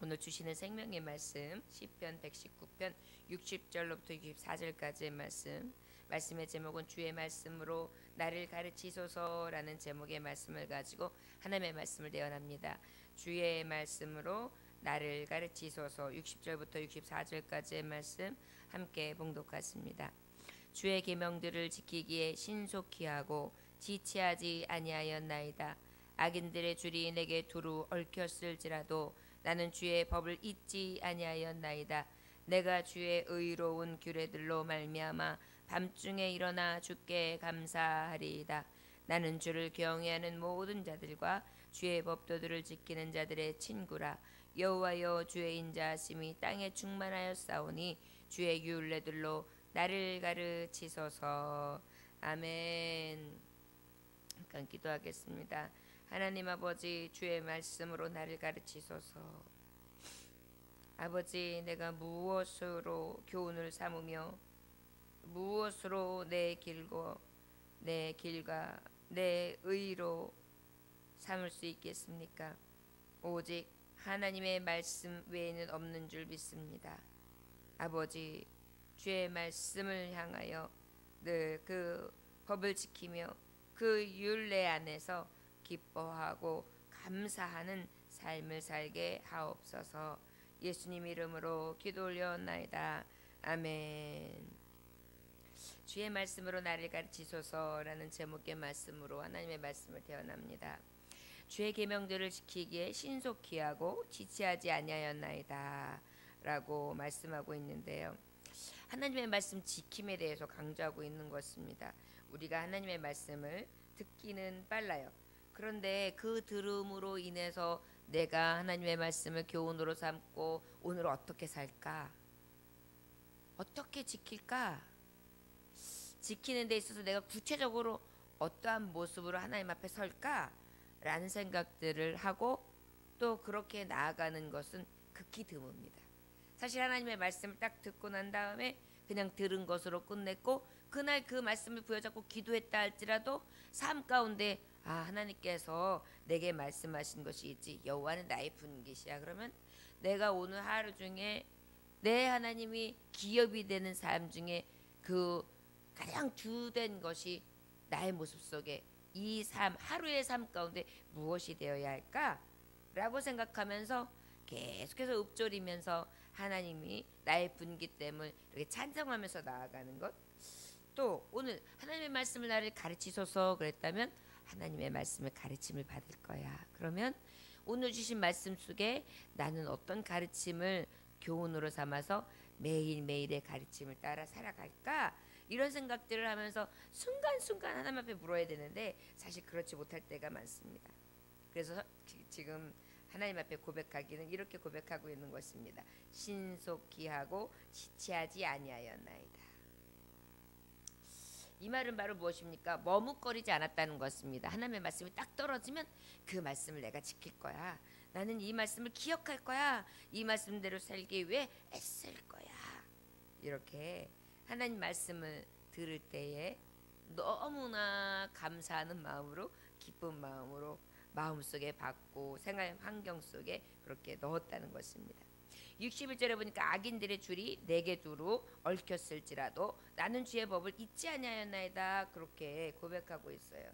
오늘 주시는 생명의 말씀 시편 119편 60절로부터 64절까지의 말씀의 제목은 주의 말씀으로 나를 가르치소서라는 제목의 말씀을 가지고 하나님의 말씀을 대언합니다. 주의 말씀으로 나를 가르치소서. 60절부터 64절까지의 말씀 함께 봉독하십니다. 주의 계명들을 지키기에 신속히 하고 지체하지 아니하였나이다. 악인들의 줄이 내게 두루 얽혔을지라도 나는 주의 법을 잊지 아니하였나이다. 내가 주의 의로운 규례들로 말미암아 밤중에 일어나 주께 감사하리이다. 나는 주를 경외하는 모든 자들과 주의 법도들을 지키는 자들의 친구라. 여호와여, 주의 인자하심이 땅에 충만하였사오니 주의 규례들로 나를 가르치소서. 아멘. 잠깐 기도하겠습니다. 하나님 아버지, 주의 말씀으로 나를 가르치소서. 아버지, 내가 무엇으로 교훈을 삼으며 무엇으로 내 길과 내 의로 삼을 수 있겠습니까? 오직 하나님의 말씀 외에는 없는 줄 믿습니다. 아버지, 주의 말씀을 향하여 늘 그 법을 지키며 그 율례 안에서 기뻐하고 감사하는 삶을 살게 하옵소서. 예수님 이름으로 기도 올려옵나이다. 아멘. 주의 말씀으로 나를 가르치소서라는 제목의 말씀으로 하나님의 말씀을 대언합니다. 주의 계명들을 지키기에 신속히 하고 지체하지 아니하였나이다 라고 말씀하고 있는데요. 하나님의 말씀 지킴에 대해서 강조하고 있는 것입니다. 우리가 하나님의 말씀을 듣기는 빨라요. 그런데 그 들음으로 인해서 내가 하나님의 말씀을 교훈으로 삼고 오늘 어떻게 살까? 어떻게 지킬까? 지키는 데 있어서 내가 구체적으로 어떠한 모습으로 하나님 앞에 설까? 라는 생각들을 하고 또 그렇게 나아가는 것은 극히 드뭅니다. 사실 하나님의 말씀을 딱 듣고 난 다음에 그냥 들은 것으로 끝냈고 그날 그 말씀을 부여잡고 기도했다 할지라도 삶 가운데 하나님께서 내게 말씀하신 것이 있지. 여호와는 나의 분깃이야. 그러면 내가 오늘 하루 중에 내 하나님이 기업이 되는 삶 중에 그 가장 주된 것이 나의 모습 속에 이 삶, 하루의 삶 가운데 무엇이 되어야 할까? 라고 생각하면서 계속해서 읊조리면서 하나님이 나의 분깃됨을 이렇게 찬송하면서 나아가는 것. 또 오늘 하나님의 말씀을 나를 가르치소서 그랬다면 하나님의 말씀을 가르침을 받을 거야. 그러면 오늘 주신 말씀 속에 나는 어떤 가르침을 교훈으로 삼아서 매일매일의 가르침을 따라 살아갈까? 이런 생각들을 하면서 순간순간 하나님 앞에 물어야 되는데 사실 그렇지 못할 때가 많습니다. 그래서 지금 하나님 앞에 고백하기는 이렇게 고백하고 있는 것입니다. 신속히 하고 지체하지 아니하였나이다. 이 말은 바로 무엇입니까? 머뭇거리지 않았다는 것입니다. 하나님의 말씀이 딱 떨어지면 그 말씀을 내가 지킬 거야. 나는 이 말씀을 기억할 거야. 이 말씀대로 살기 위해 애쓸 거야. 이렇게 하나님 말씀을 들을 때에 너무나 감사하는 마음으로, 기쁜 마음으로 마음속에 받고 생활 환경 속에 그렇게 넣었다는 것입니다. 61절에 보니까 악인들의 줄이 내게 두루 얽혔을지라도 나는 주의 법을 잊지 아니하였나이다. 그렇게 고백하고 있어요.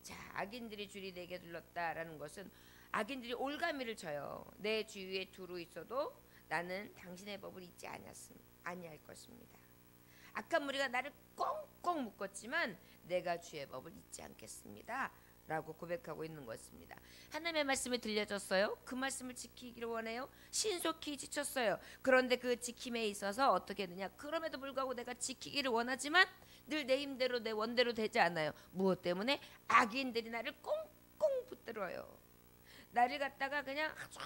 자, 악인들의 줄이 내게 둘렀다라는 것은 악인들이 올가미를 쳐요. 내 주위에 두루 있어도 나는 당신의 법을 잊지 아니할 것입니다. 악한 무리가 나를 꽁꽁 묶었지만 내가 주의 법을 잊지 않겠습니다. 라고 고백하고 있는 것입니다. 하나님의 말씀이 들려졌어요. 그 말씀을 지키기를 원해요. 신속히 지쳤어요. 그런데 그 지킴에 있어서 어떻게 되냐? 그럼에도 불구하고 내가 지키기를 원하지만 늘 내 힘대로 내 원대로 되지 않아요. 무엇 때문에? 악인들이 나를 꽁꽁 붙들어요. 나를 갖다가 그냥 아주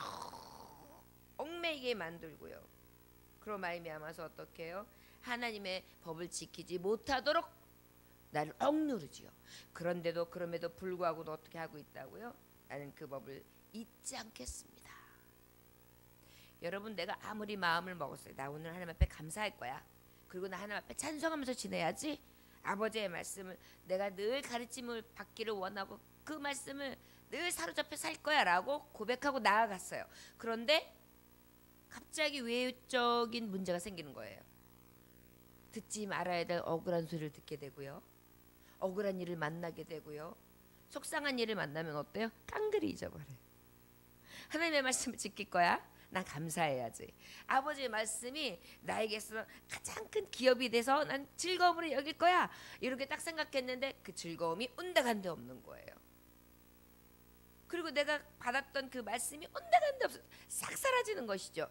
얽매이게 만들고요. 그로 말미암아서 어떻게 해요? 하나님의 법을 지키지 못하도록 나를 억누르지요. 그런데도 그럼에도 불구하고도 어떻게 하고 있다고요? 나는 그 법을 잊지 않겠습니다. 여러분, 내가 아무리 마음을 먹었어요. 나 오늘 하나님 앞에 감사할 거야. 그리고 나 하나님 앞에 찬송하면서 지내야지. 아버지의 말씀을 내가 늘 가르침을 받기를 원하고 그 말씀을 늘 사로잡혀 살 거야 라고 고백하고 나아갔어요. 그런데 갑자기 외적인 문제가 생기는 거예요. 듣지 말아야 될 억울한 소리를 듣게 되고요. 억울한 일을 만나게 되고요. 속상한 일을 만나면 어때요? 깡그리 잊어버려요. 하나님의 말씀을 지킬 거야? 난 감사해야지. 아버지의 말씀이 나에게서 가장 큰 기업이 돼서 난 즐거움으로 여길 거야. 이렇게 딱 생각했는데 그 즐거움이 온데간데 없는 거예요. 그리고 내가 받았던 그 말씀이 온데간데 없어 싹 사라지는 것이죠.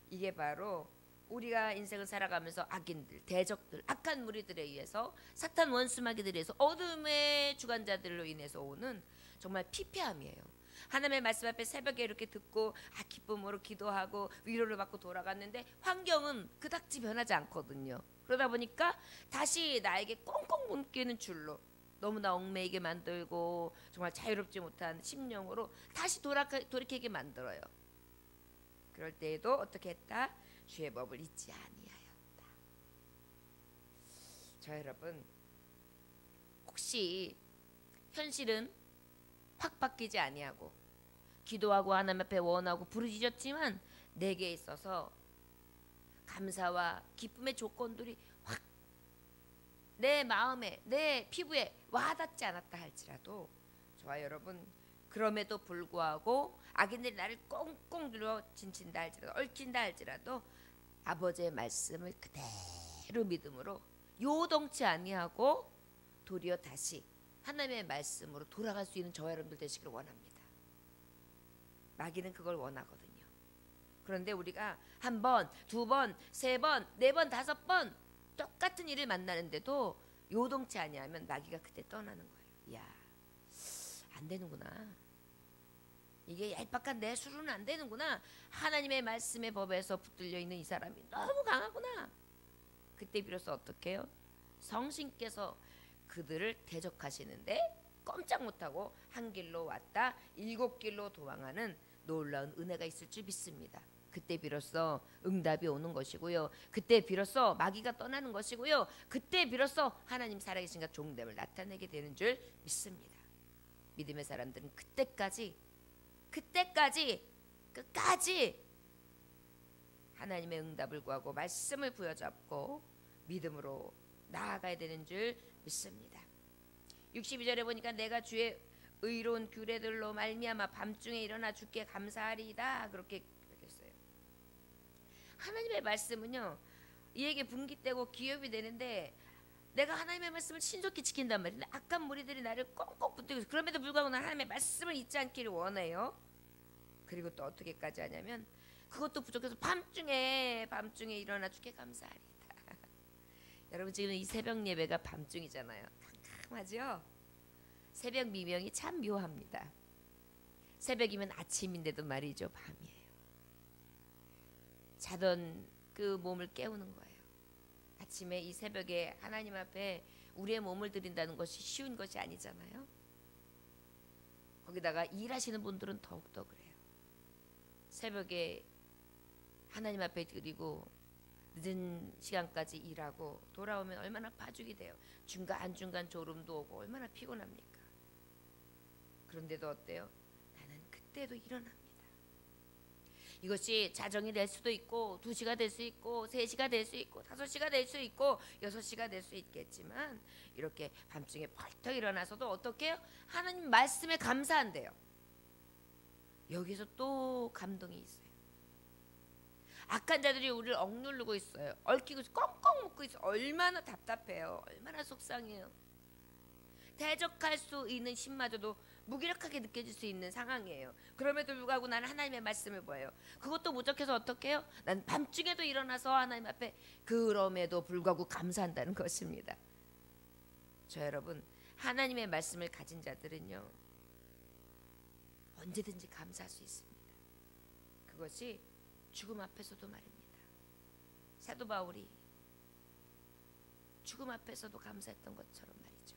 이게 바로 우리가 인생을 살아가면서 악인들, 대적들, 악한 무리들에 의해서 사탄 원수마귀들에 의해서 어둠의 주관자들로 인해서 오는 정말 피폐함이에요. 하나님의 말씀 앞에 새벽에 이렇게 듣고 기쁨으로 기도하고 위로를 받고 돌아갔는데 환경은 그닥지 변하지 않거든요. 그러다 보니까 다시 나에게 꽁꽁 묶이는 줄로 너무나 얽매이게 만들고 정말 자유롭지 못한 심령으로 다시 돌이키게 만들어요. 그럴 때에도 어떻게 했다? 주의 법을 잊지 아니하였다. 저 여러분, 혹시 현실은 확 바뀌지 아니하고 기도하고 하나님 앞에 원하고 부르짖었지만 내게 있어서 감사와 기쁨의 조건들이 확 내 마음에 내 피부에 와닿지 않았다 할지라도 저와 여러분, 그럼에도 불구하고 악인들이 나를 꽁꽁 눌러 진친다 할지라도 얽힌다 할지라도 아버지의 말씀을 그대로 믿음으로 요동치 아니하고 도리어 다시 하나님의 말씀으로 돌아갈 수 있는 저와 여러분들 되시기를 원합니다. 마귀는 그걸 원하거든요. 그런데 우리가 한 번, 두 번, 세 번, 네 번, 다섯 번 똑같은 일을 만나는데도 요동치 아니하면 마귀가 그때 떠나는 거예요. 야, 안 되는구나. 이게 얄팍한 내 수로는 안 되는구나. 하나님의 말씀의 법에서 붙들려 있는 이 사람이 너무 강하구나. 그때 비로소 어떻게 해요? 성신께서 그들을 대적하시는데 꼼짝 못하고 한 길로 왔다 일곱 길로 도망하는 놀라운 은혜가 있을 줄 믿습니다. 그때 비로소 응답이 오는 것이고요. 그때 비로소 마귀가 떠나는 것이고요. 그때 비로소 하나님 살아계신가 종됨을 나타내게 되는 줄 믿습니다. 믿음의 사람들은 그때까지 끝까지 하나님의 응답을 구하고 말씀을 부여잡고 믿음으로 나아가야 되는 줄 믿습니다. 62절에 보니까 내가 주의 의로운 규례들로 말미암아 밤중에 일어나 주께 감사하리이다 그렇게 얘기했어요. 하나님의 말씀은요 이에게 분깃되고 기업이 되는데 내가 하나님의 말씀을 신속히 지킨단 말이에요. 악한 무리들이 나를 꽁꽁 붙들고 그럼에도 불구하고 나는 하나님의 말씀을 잊지 않기를 원해요. 그리고 또 어떻게까지 하냐면 그것도 부족해서 밤중에 일어나 주께 감사하리이다. 여러분 지금 이 새벽 예배가 밤중이잖아요. 캄캄하죠? 새벽 미명이 참 묘합니다. 새벽이면 아침인데도 말이죠. 밤이에요. 자던 그 몸을 깨우는 거예요. 아침에 이 새벽에 하나님 앞에 우리의 몸을 드린다는 것이 쉬운 것이 아니잖아요. 거기다가 일하시는 분들은 더욱더 그래요. 새벽에 하나님 앞에 드리고 늦은 시간까지 일하고 돌아오면 얼마나 파죽이 돼요. 중간중간 졸음도 오고 얼마나 피곤합니까? 그런데도 어때요? 나는 그때도 일어납니다. 이것이 자정이 될 수도 있고 2시가 될 수 있고 3시가 될 수 있고 5시가 될 수 있고 6시가 될 수 있겠지만 이렇게 밤중에 벌떡 일어나서도 어떻게 해요? 하나님 말씀에 감사한대요. 여기서 또 감동이 있어요. 악한 자들이 우리를 억누르고 있어요. 얽히고 꽁꽁 묶고 있어요. 얼마나 답답해요. 얼마나 속상해요. 대적할 수 있는 힘마저도 무기력하게 느껴질 수 있는 상황이에요. 그럼에도 불구하고 나는 하나님의 말씀을 보여요. 그것도 부족해서 어떻게 해요? 난 밤중에도 일어나서 하나님 앞에 그럼에도 불구하고 감사한다는 것입니다. 저 여러분 하나님의 말씀을 가진 자들은요 언제든지 감사할 수 있습니다. 그것이 죽음 앞에서도 말입니다. 사도 바울이 죽음 앞에서도 감사했던 것처럼 말이죠.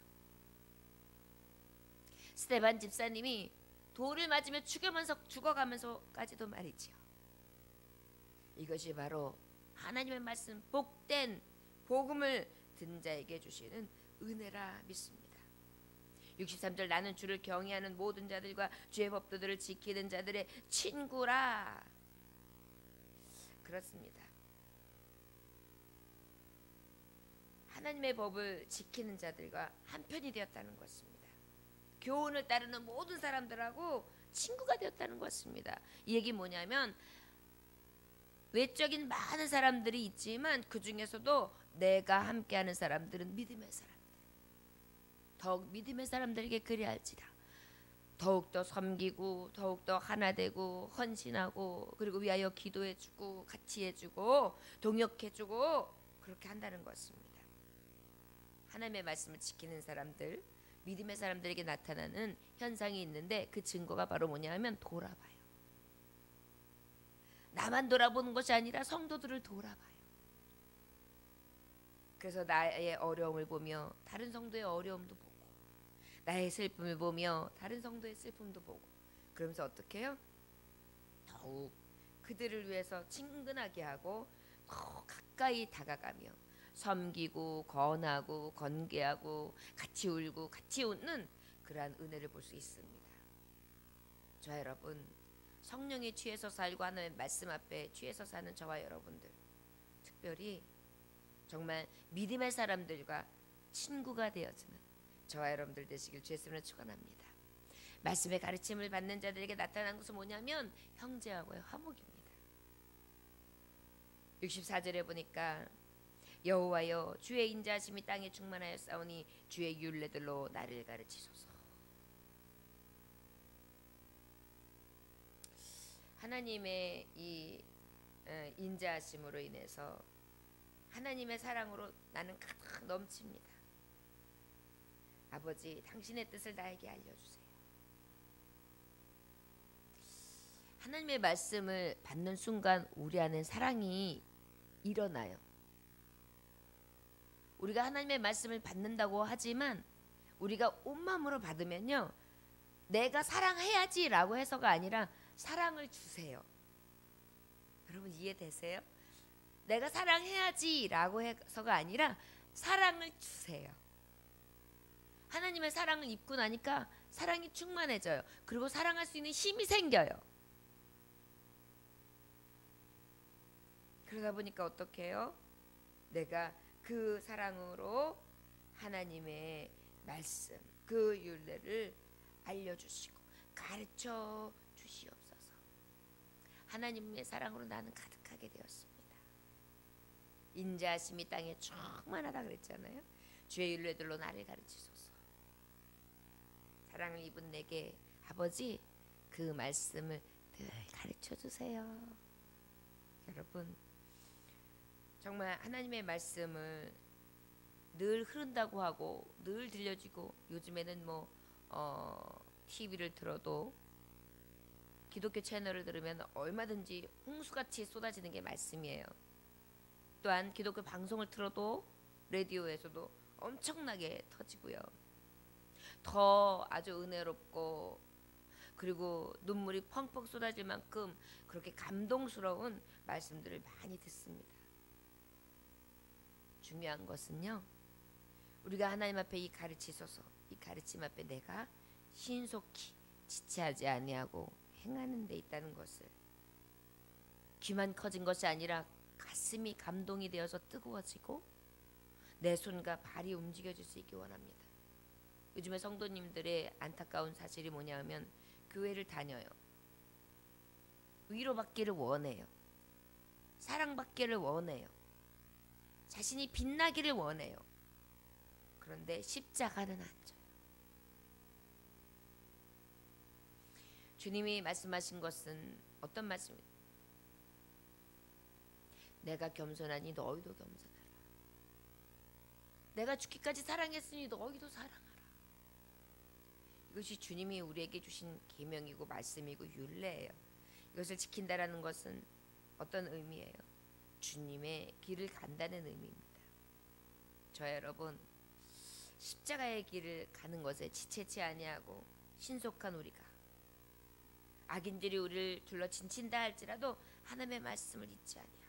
스데반 집사님이 돌을 맞으며 죽어가면서까지도 말이지요. 이것이 바로 하나님의 말씀 복된 복음을 듣는 자에게 주시는 은혜라 믿습니다. 63절 나는 주를 경외하는 모든 자들과 주의 법도들을 지키는 자들의 친구라. 그렇습니다. 하나님의 법을 지키는 자들과 한편이 되었다는 것입니다. 교훈을 따르는 모든 사람들하고 친구가 되었다는 것입니다. 이 얘기 뭐냐면 외적인 많은 사람들이 있지만 그 중에서도 내가 함께하는 사람들은 믿음의 사람들. 더욱 믿음의 사람들에게 그리할지라. 더욱더 섬기고 더욱더 하나되고 헌신하고 그리고 위하여 기도해주고 같이 해주고 동역해주고 그렇게 한다는 것입니다. 하나님의 말씀을 지키는 사람들, 믿음의 사람들에게 나타나는 현상이 있는데 그 증거가 바로 뭐냐 하면 돌아봐요. 나만 돌아보는 것이 아니라 성도들을 돌아봐요. 그래서 나의 어려움을 보며 다른 성도의 어려움도 보고 나의 슬픔을 보며 다른 성도의 슬픔도 보고 그러면서 어떻게 해요? 더욱 그들을 위해서 친근하게 하고 더 가까이 다가가며 섬기고 권하고 건계하고 같이 울고 같이 웃는 그러한 은혜를 볼 수 있습니다. 저 여러분 성령에 취해서 살고 하나님의 말씀 앞에 취해서 사는 저와 여러분들 특별히 정말 믿음의 사람들과 친구가 되어지는 저와 여러분들 되시길 주의 이름으로 축원합니다. 말씀의 가르침을 받는 자들에게 나타난 것은 뭐냐면 형제하고의 화목입니다. 64절에 보니까 여호와여 주의 인자하심이 땅에 충만하여 싸우니 주의 율례들로 나를 가르치소서. 하나님의 이 인자하심으로 인해서 하나님의 사랑으로 나는 가득 넘칩니다. 아버지 당신의 뜻을 나에게 알려주세요. 하나님의 말씀을 받는 순간 우리 안에 사랑이 일어나요. 우리가 하나님의 말씀을 받는다고 하지만 우리가 온 마음으로 받으면요 내가 사랑해야지 라고 해서가 아니라 사랑을 주세요. 여러분 이해되세요? 내가 사랑해야지 라고 해서가 아니라 사랑을 주세요. 하나님의 사랑을 입고 나니까 사랑이 충만해져요. 그리고 사랑할 수 있는 힘이 생겨요. 그러다 보니까 어떻게 해요? 내가 그 사랑으로 하나님의 말씀, 그 율례를 알려주시고 가르쳐 주시옵소서. 하나님의 사랑으로 나는 가득하게 되었습니다. 인자하심이 땅에 충만하다 그랬잖아요. 주의 율례들로 나를 가르치소서. 사랑을 입은 내게 아버지 그 말씀을 늘 가르쳐 주세요. 여러분 정말 하나님의 말씀을 늘 흐른다고 하고 늘 들려지고 요즘에는 TV를 틀어도 기독교 채널을 들으면 얼마든지 홍수같이 쏟아지는 게 말씀이에요. 또한 기독교 방송을 틀어도 라디오에서도 엄청나게 터지고요. 더 아주 은혜롭고 그리고 눈물이 펑펑 쏟아질 만큼 그렇게 감동스러운 말씀들을 많이 듣습니다. 중요한 것은요. 우리가 하나님 앞에 이 가르치소서 이 가르침 앞에 내가 신속히 지체하지 아니하고 행하는 데 있다는 것을 귀만 커진 것이 아니라 가슴이 감동이 되어서 뜨거워지고 내 손과 발이 움직여질 수 있기 원합니다. 요즘에 성도님들의 안타까운 사실이 뭐냐 하면 교회를 다녀요. 위로받기를 원해요. 사랑받기를 원해요. 자신이 빛나기를 원해요. 그런데 십자가는 안 져요. 주님이 말씀하신 것은 어떤 말씀입니까? 내가 겸손하니 너희도 겸손하라. 내가 죽기까지 사랑했으니 너희도 사랑하라. 이것이 주님이 우리에게 주신 계명이고 말씀이고 율례예요. 이것을 지킨다라는 것은 어떤 의미예요? 주님의 길을 간다는 의미입니다. 저 여러분 십자가의 길을 가는 것에 지체치 아니하고 신속한 우리가 악인들이 우리를 둘러 진친다 할지라도 하나님의 말씀을 잊지 아니하고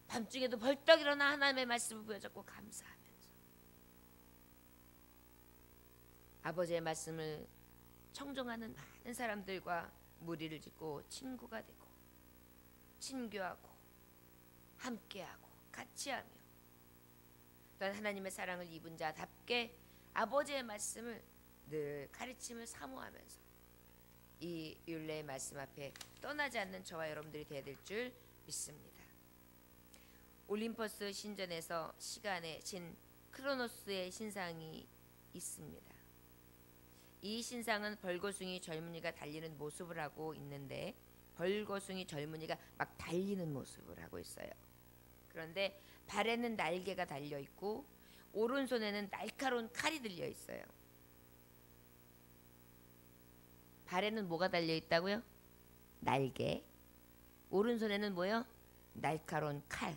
밤중에도 벌떡 일어나 하나님의 말씀을 부여잡고 감사하면서 아버지의 말씀을 청종하는 많은 사람들과 무리를 짓고 친구가 되고 친교하고 함께하고 같이하며 또한 하나님의 사랑을 입은 자답게 아버지의 말씀을 늘 가르침을 사모하면서 이 율례의 말씀 앞에 떠나지 않는 저와 여러분들이 되어야 될 줄 믿습니다. 올림퍼스 신전에서 시간의 신 크로노스의 신상이 있습니다. 이 신상은 벌거숭이 젊은이가 달리는 모습을 하고 있는데 벌거숭이 젊은이가 막 달리는 모습을 하고 있어요. 그런데 발에는 날개가 달려 있고 오른손에는 날카로운 칼이 들려 있어요. 발에는 뭐가 달려 있다고요? 날개. 오른손에는 뭐요? 날카로운 칼.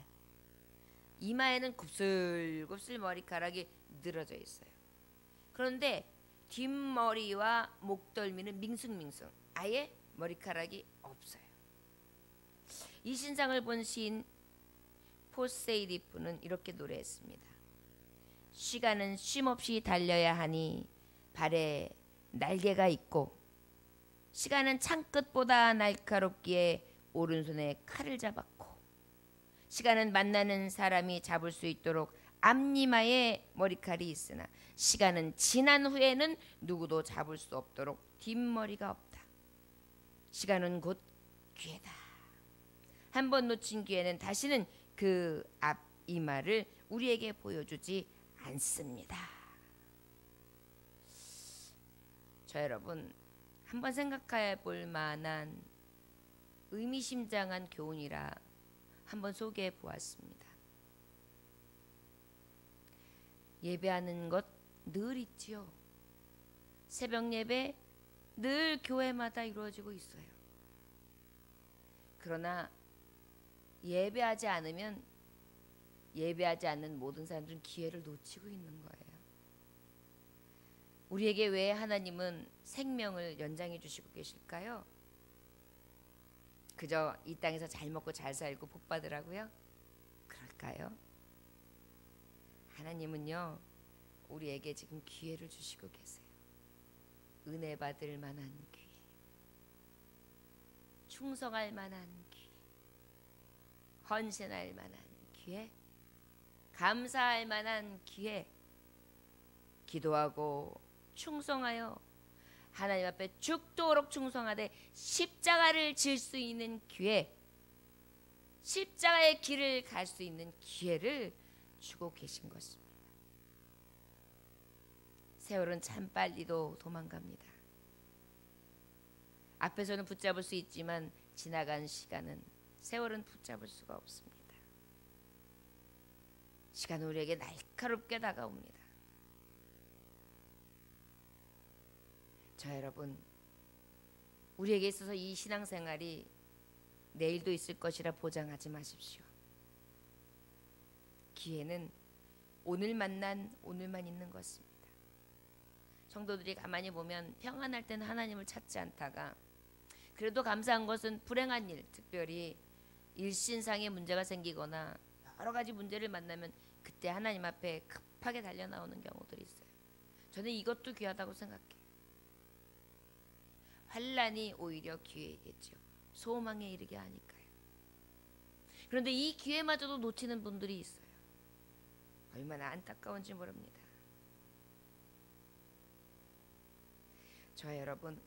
이마에는 곱슬곱슬 머리카락이 늘어져 있어요. 그런데 뒷머리와 목덜미는 밍숭밍숭. 아예 머리카락이 없어요. 이 신상을 본 시인 포세이디프는 이렇게 노래했습니다. 시간은 쉼없이 달려야 하니 발에 날개가 있고 시간은 창끝보다 날카롭기에 오른손에 칼을 잡았고 시간은 만나는 사람이 잡을 수 있도록 앞니마에 머리칼이 있으나 시간은 지난 후에는 누구도 잡을 수 없도록 뒷머리가 없다. 시간은 곧 기회다. 한번 놓친 기회는 다시는 그 앞이마를 우리에게 보여주지 않습니다. 저 여러분 한번 생각해 볼 만한 의미심장한 교훈이라 한번 소개해 보았습니다. 예배하는 것 늘 있지요. 새벽 예배 늘 교회마다 이루어지고 있어요. 그러나 예배하지 않으면 예배하지 않는 모든 사람들은 기회를 놓치고 있는 거예요. 우리에게 왜 하나님은 생명을 연장해 주시고 계실까요? 그저 이 땅에서 잘 먹고 잘 살고 복 받으라고요? 그럴까요? 하나님은요 우리에게 지금 기회를 주시고 계세요. 은혜 받을 만한 기회, 충성할 만한 기회, 헌신할 만한 기회, 감사할 만한 기회, 기도하고 충성하여 하나님 앞에 죽도록 충성하되 십자가를 질 수 있는 기회, 십자가의 길을 갈 수 있는 기회를 주고 계신 것입니다. 세월은 참 빨리도 도망갑니다. 앞에서는 붙잡을 수 있지만 지나간 시간은 세월은 붙잡을 수가 없습니다. 시간은 우리에게 날카롭게 다가옵니다. 저 여러분 우리에게 있어서 이 신앙생활이 내일도 있을 것이라 보장하지 마십시오. 기회는 오늘 만난 오늘만 있는 것입니다. 성도들이 가만히 보면 평안할 때는 하나님을 찾지 않다가 그래도 감사한 것은 불행한 일, 특별히 일신상의 문제가 생기거나 여러 가지 문제를 만나면 그때 하나님 앞에 급하게 달려 나오는 경우들이 있어요. 저는 이것도 귀하다고 생각해요. 환난이 오히려 기회이겠죠. 소망에 이르게 하니까요. 그런데 이 기회마저도 놓치는 분들이 있어요. 얼마나 안타까운지 모릅니다. 저와 여러분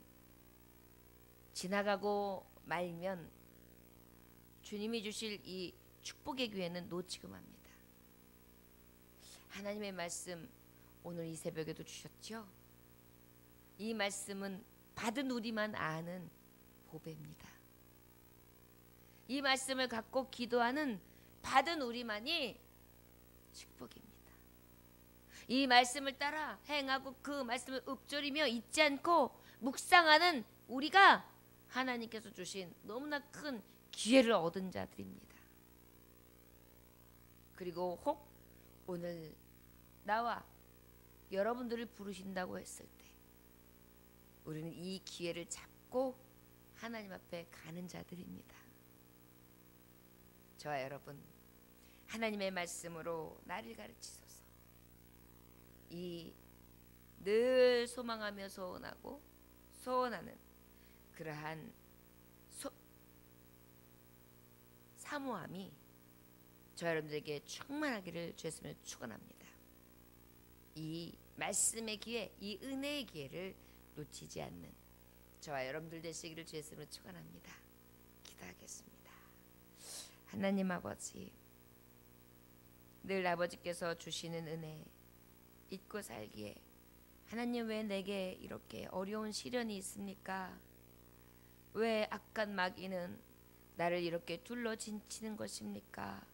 지나가고 말면 주님이 주실 이 축복의 기회는 놓치고 맙니다. 하나님의 말씀 오늘 이 새벽에도 주셨죠? 이 말씀은 받은 우리만 아는 보배입니다. 이 말씀을 갖고 기도하는 받은 우리만이 축복입니다. 이 말씀을 따라 행하고 그 말씀을 읊조리며 잊지 않고 묵상하는 우리가 하나님께서 주신 너무나 큰 기회를 얻은 자들입니다. 그리고 혹 오늘 나와 여러분들을 부르신다고 했을 때 우리는 이 기회를 잡고 하나님 앞에 가는 자들입니다. 저와 여러분 하나님의 말씀으로 나를 가르치소서. 이 늘 소망하며 소원하고 소원하는 그러한 사모함이 저 여러분들에게 충만하기를 주 예수님을 축원합니다. 이 말씀의 기회, 이 은혜의 기회를 놓치지 않는 저와 여러분들 되시기를 주 예수님을 축원합니다. 기도하겠습니다. 하나님 아버지, 늘 아버지께서 주시는 은혜 잊고 살기에 하나님 왜 내게 이렇게 어려운 시련이 있습니까? 왜 악한 마귀는 나를 이렇게 둘러진치는 것입니까?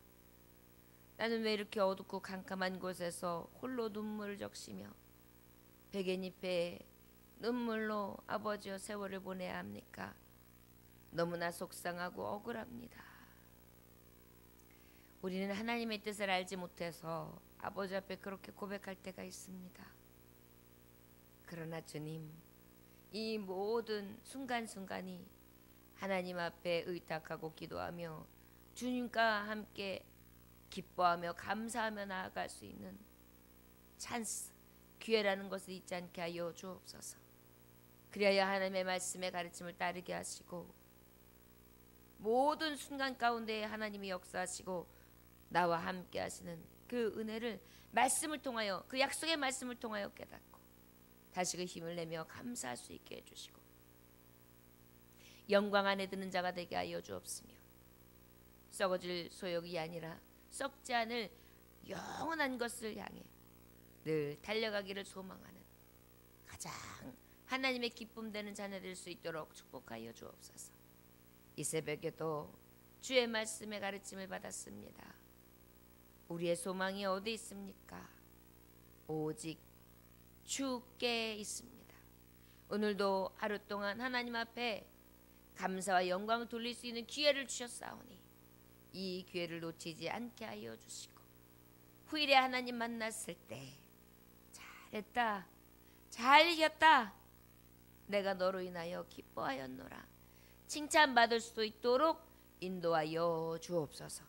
나는 왜 이렇게 어둡고 캄캄한 곳에서 홀로 눈물을 적시며 베갯잎에 눈물로 아버지여 세월을 보내야 합니까? 너무나 속상하고 억울합니다. 우리는 하나님의 뜻을 알지 못해서 아버지 앞에 그렇게 고백할 때가 있습니다. 그러나 주님, 이 모든 순간순간이 하나님 앞에 의탁하고 기도하며 주님과 함께 기뻐하며 감사하며 나아갈 수 있는 찬스, 기회라는 것을 잊지 않게 하여 주옵소서. 그리하여 하나님의 말씀의 가르침을 따르게 하시고 모든 순간 가운데 하나님이 역사하시고 나와 함께 하시는 그 은혜를 말씀을 통하여, 그 약속의 말씀을 통하여 깨닫고 다시 그 힘을 내며 감사할 수 있게 해주시고 영광 안에 드는 자가 되게 하여 주옵시며 썩어질 소욕이 아니라 썩지 않을 영원한 것을 향해 늘 달려가기를 소망하는 가장 하나님의 기쁨 되는 자녀 될 수 있도록 축복하여 주옵소서. 이 새벽에도 주의 말씀의 가르침을 받았습니다. 우리의 소망이 어디 있습니까? 오직 주께 있습니다. 오늘도 하루 동안 하나님 앞에 감사와 영광을 돌릴 수 있는 기회를 주셨사오니 이 기회를 놓치지 않게 하여 주시고 후일에 하나님 만났을 때 잘했다, 잘 이겼다, 내가 너로 인하여 기뻐하였노라 칭찬받을 수 있도록 인도하여 주옵소서.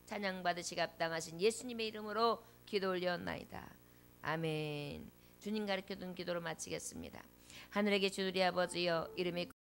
찬양 받으시기 합당하신 예수님의 이름으로 기도 올려옵나이다. 아멘. 주님 가르쳐준 기도로 마치겠습니다. 하늘에 계신 우리 아버지여, 이름이